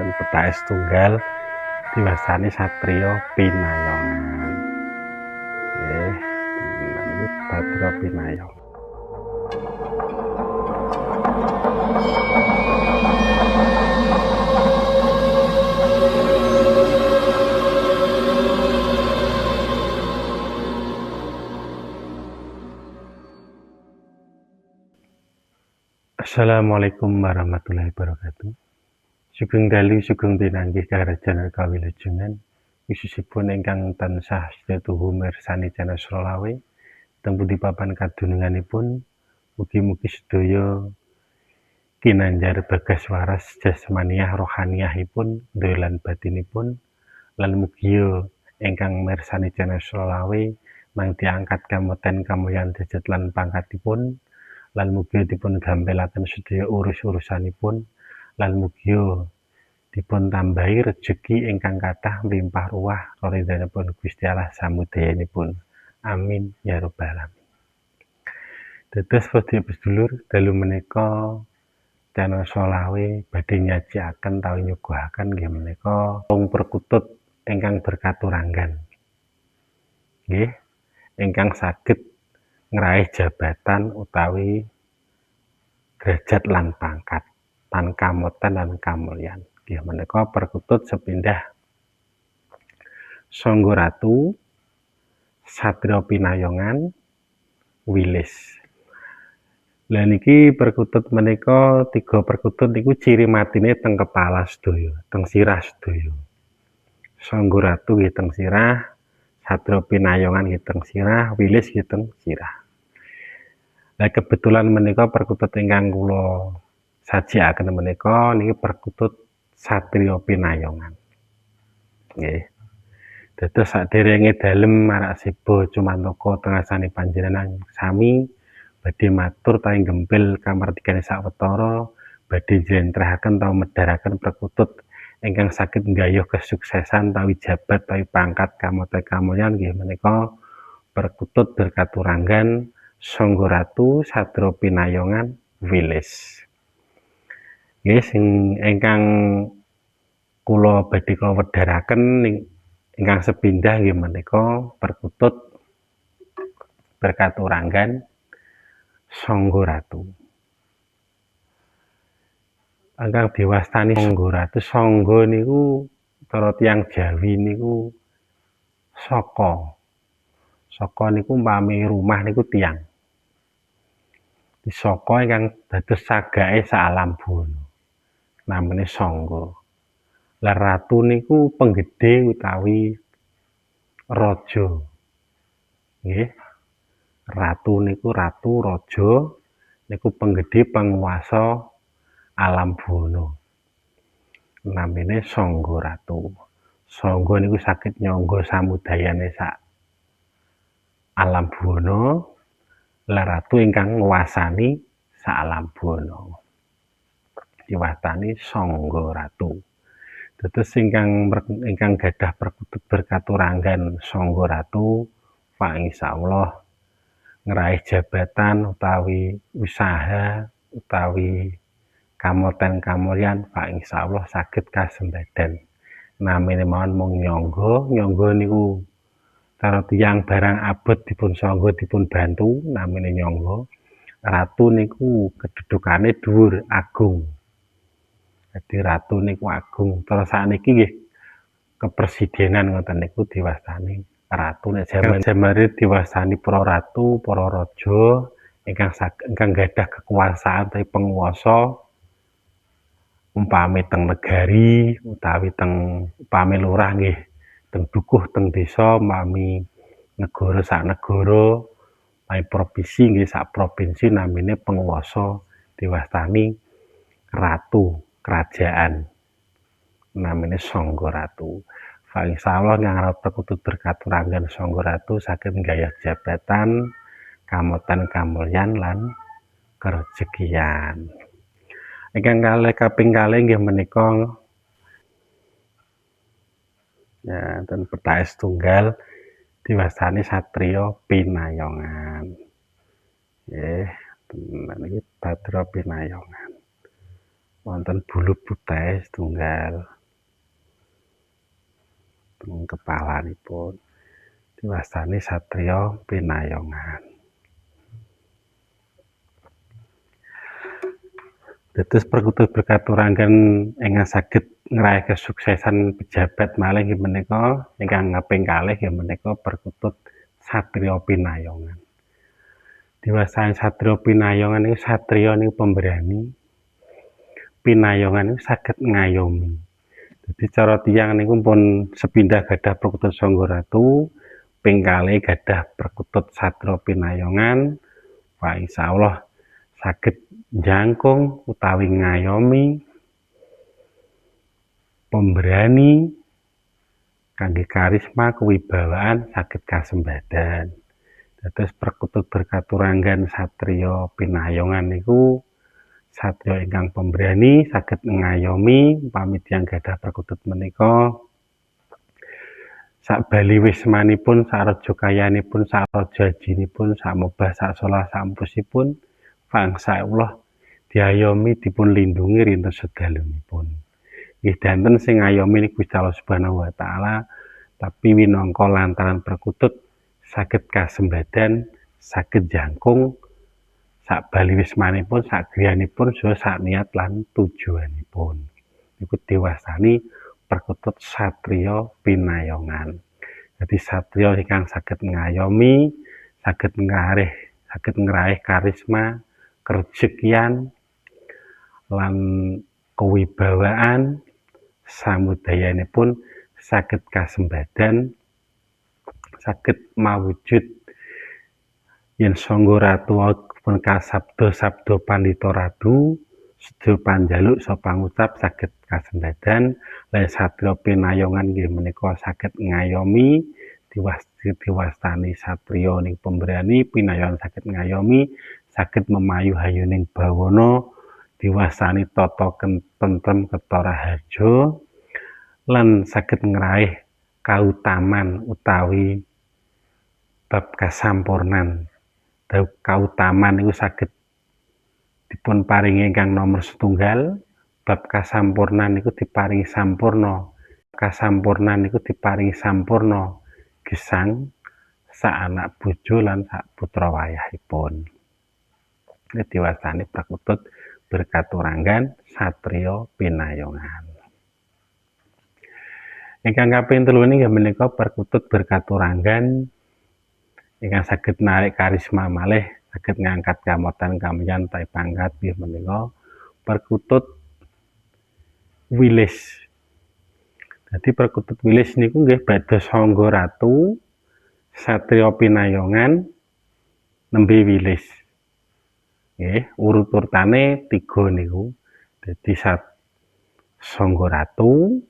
dan petais tunggal diwastani Satrio Pinayongan. Ini Satrio Pinayongan. Assalamualaikum warahmatullahi wabarakatuh. Sugeng dalu sugeng pinanggih karajan kawilujengan khususipun ingkang tansah setuhu mirsani channel Srolawe teng pundi papan kadununganipun. Mugi-mugi sedaya kinanjar bagas waras jasmaniah rohaniyahipun daya lan batinipun, lan mugia ingkang mirsani channel Srolawe mangke angkat kamoten kamulyan derajat lan pangkatipun, lan mugia dipun gampelaken sedaya urus-urusanipun, lan mugia dipun tambahi rejeki ingkang kathah mlimpah ruah ridhanipun Gusti Allah samudayanipun. Amin ya rabbal alamin. Dados sedulur dalu menika channel Srolawe badhe nyajiaken tawi nyuguhaken nggih menika wong perkutut ingkang berkaturanggan. Nggih, ingkang saged ngraih jabatan utawi derajat lan pangkat, tan kamoten lan kamulyan. Nggih menika perkutut sepindah Sangga Ratu, Satrio Pinayongan, Wilis. Lah niki perkutut menika 3 perkutut niku ciri matine teng kepala sedaya, teng sirah sedaya. Sangga Ratu nggih teng sirah, Satrio Pinayongan nggih teng sirah, Wilis nggih teng sirah. Lah kebetulan menika perkutut ingkang kula sajiaken menika niki perkutut Satrio Pinayongan. Nggih. Dados saderenge dalem marak siba cumantaka tengasane panjenengan sami badhe matur tawi gempil kamartikane sawetara, badhe njlentrehake tawi medharaken perkutut ingkang saged nggayuh kesuksesan tawi jabat tawi pangkat kamote kamulyan nggih menika perkutut berkaturanggan Sangga Ratu, Satrio Pinayongan, Wilis. Nggih sing ingkang kula badhe kula wedharaken ingkang sepindah nggih menika perkutut berkaturanggan Sangga Ratu. Ingkang diwastani Sangga Ratu, sangga niku cara tiyang Jawi niku saka. Saka niku umpami rumah niku tiyang. Saka ingkang dados sagake sak alam buwana. Namine sangga. Lah ratu niku penggede utawi raja. Nggih. Ratu niku ratu, raja niku penggede penguasa alam buwana. Namine Sangga Ratu. Sangga niku saged nyangga samudayane sak alam buwana. Lah ratu ingkang nguasani sak alam buwana. Diwastani Sangga Ratu. Dados ingkang gadah perkutut berkaturanggan Sangga Ratu, Pak insyaallah ngraih jabatan utawi usaha utawi kamoten kamulyan, Pak insyaallah saged kasembadan. Namine mawon mung nyangga niku cara tiyang barang abot dipun sangga dipun bantu, namine nyangga. Ratu niku kedudukane dhuwur, agung. Jadi ratu niku agung. Terus sakniki nggih kepresidenan ngoten niku diwastani ratu. Nek jamare diwastani para ratu, para raja ingkang gadah kekuasaan utawi penguasa umpami teng negari utawi teng upami lurah nggih teng dukuh teng desa, umpami negara sak negara, umpami provinsi nggih sak provinsi, namine penguasa diwastani ratu kerajaan, namine Sangga Ratu. Fa insyaallah ngarep perkutut berkaturanggan Sangga Ratu saged nggayuh jabatan, kamoten kamulyan lan kerejekian. Ingkang kaping kalih nggih menika ya dan petais tunggal diwastani Satrio Pinayongan. Nggih, niki Satrio Pinayongan. Wonten bulu petais tunggal. teng kepalanipun. Diwastani satriya pinayongan. Dados perkutut berkaturanggan ingkang saged ngraih kesuksesan pejabat malih inggih menika ingkang kaping kalih inggih menika perkutut satriya pinayongan. Diwastani satriya pinayongan niku satriya niku pemberani, pinayongan niku saged ngayomi. Jadi cara tiyang niku pun sepindah gadah perkutut Sangga Ratu, ping kalih gadah perkutut satriya pinayongan, Pak insyaallah saged njangkung utawi ngayomi, pemberani, kangge karisma kewibawaan saged kasembadan. Dados perkutut berkaturanggan satriya pinayongan niku satriya ingkang pemberani saged ngayomi upami tiyang gadah perkutut menika sak bali wismanipun, sak raja kayanipun, sak raja hajinipun, sak mobah sak solah sak empusipun insyaallah diayomi dipun lindungi rinten sedalunipun. Nggih danten sing ngayomi Gusti Allah Subhanahu wa taala, tapi winangka lantaran perkutut saged kasembadan, saged jangkung sak bali wismanipun, sak griyanipun, saha sak niat lan tujuanipun. Niku diwastani perkutut satriya pinayongan. Jadi satriya ingkang saged ngayomi, saged ngraih karisma, kerejekian lan kewibawaan samudayanipun saged kasembadan, saged mawujud yen Sangga Ratu pun kasabda-sabda Pandhita Ratu sedaya panjaluk saha pangucap saged kasembadan, lan satriya pinayongan nggih menika saged ngayomi, diwastani satriya ning pemberani, pinayongan saged ngayomi, saged memayu hayuning bawana, diwastani tata tentrem ketara harja, lan saged ngraih kautaman utawi bab kasampurnan. Kautaman niku saged dipun paringi ingkang nomor setunggal, bab kasampurnan niku diparingi sampurna. Kasampurnan niku diparingi sampurna gesang sak anak bojo lan sak putra wayahipun. Diwastani perkutut berkaturanggan satriya pinayongan. Ingkang kaping 3 inggih menika perkutut berkaturanggan ingkang saged narik karisma malih, saged ngangkat kamotan kamyan tawi pangkat nggih menika perkutut wilis. Jadi perkutut wilis niku nggih badhe Sangga Ratu, satriya pinayongan, nembe wilis. Nggih, urut-urutane 3 niku. Dadi Sangga Ratu,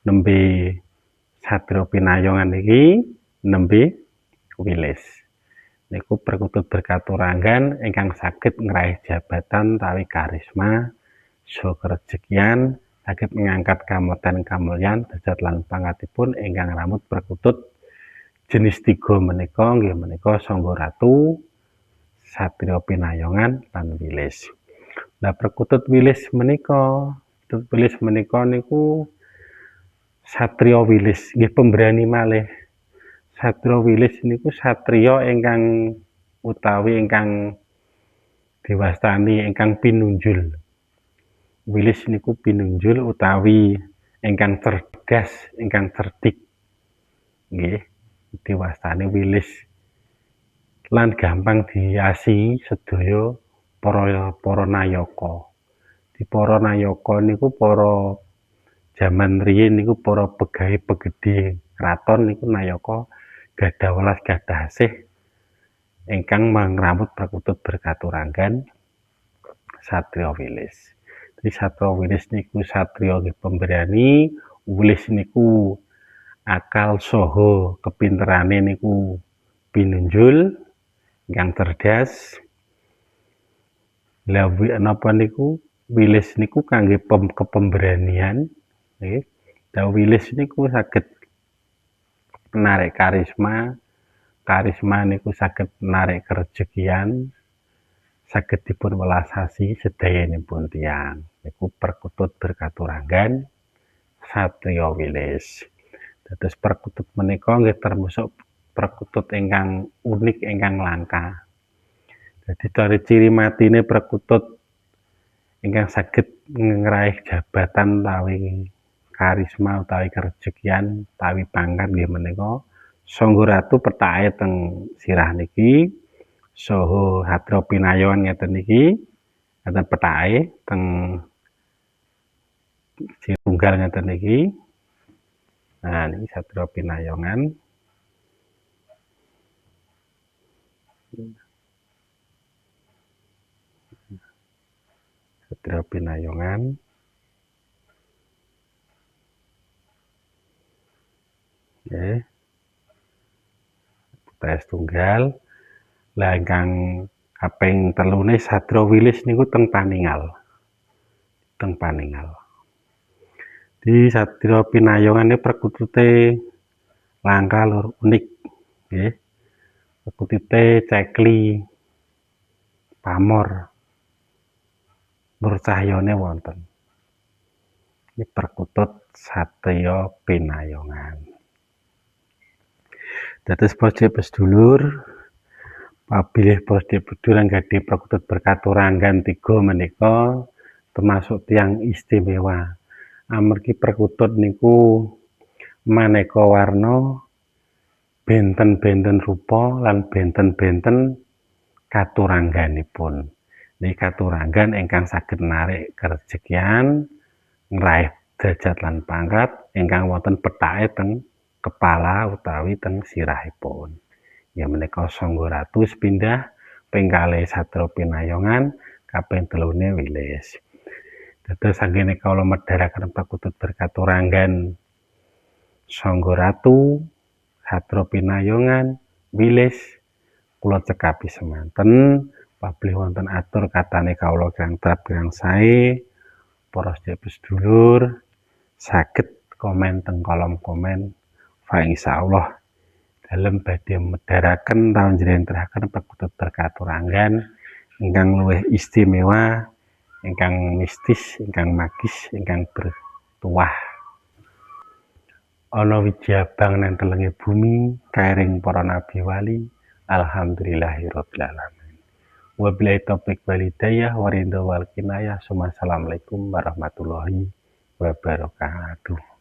nembe satriya pinayongan iki, nembe wilis. Niku perkutut berkaturanggan ingkang saged ngraih jabatan tawi karisma, saha kerejekian, saged ngangkat kamotan kamulyan derajat lan pangkatipun ingkang ramut perkutut jenis 3 menika nggih menika Sangga Ratu, satriya pinayongan lan wilis. Lah perkutut wilis menika, niku satriya wilis nggih pemberani malih. Satriya wilis niku satriya ingkang utawi ingkang diwastani ingkang pinunjul. Wilis niku pinunjul utawi ingkang cerdas, ingkang cerdik. Nggih, diwastani wilis. Lan gampang diasi sedaya para nayaka. Di para nayaka niku para jaman riyin niku para pegawe pegedhe kraton niku nayaka gadah welas gadah asih ingkang mangramut perkutut berkaturanggan satriya wilis. Jadi satriya wilis niku satriya nggih pemberani, wilis niku akal saha kepinterane niku pinunjul, ingkang cerdas. Lah napa niku wilis niku kangge kepemberanian, nggih. Lah wilis niku saged menarik karisma, karisma niku saged menarik kerejekian, saged dipun welasasi sedayanipun tiyang. Niku perkutut berkaturanggan satriya wilis. Dados perkutut menika nggih termasuk perkutut ingkang unik ingkang langka. Dadi dari ciri matine perkutut ingkang saged ngraih jabatan utawi karisma utawi kerejekian utawi pangkat nggih menika Sangga Ratu petake teng sirah niki saha Hatra Pinayongan ngeten niki ngeten petake teng tunggal ngeten niki. Nah niki Hatra Pinayongan. Hatra Pinayongan. Nggih. Tes tunggal. Lah ingkang kaping telune Sadra Wilis niku teng Paningal. Teng Paningal. Di Sadra Pinayongan niku perkutute langka lur unik nggih. Perkutute cekli pamor. Nur cahyane wonten. Ini perkutut Satya Pinayongan. Dados para sedulur, pabilih para sedulur gadhah perkutut berkaturanggan 3 menika termasuk tiyang istimewa. Amargi perkutut niku maneka warna, benten-benten rupa lan benten-benten katurangganipun. Niki katuranggan ingkang saged narik kerejekian, ngraih derajat lan pangkat ingkang wonten petake teng kepala utawi teng sirahipun. Ya menika Sangga Ratu sepindah, ping kalih Sadra Pinayongan, kaping telune Wilis. Dados sanggene kawula medharaken perkutut berkaturanggan Sangga Ratu, Sadra Pinayongan, Wilis, kula cekapi semanten. Pabilih wonten atur katane kawula kirang trep kirang sae, para sedulur saged komen teng kolom komen. Fa insyaallah dalem badhe medharaken taun njlentrehake perkutut berkaturanggan ingkang luwih istimewa, ingkang mistis, ingkang magis, ingkang bertuah. Ana wijabang nang telenge bumi kairing para nabi wali. Alhamdulillahirabbil alamin. Wabillahi taufiq wal hidayah wa ridha wal kinayah. Assalamualaikum warahmatullahi wabarakatuh.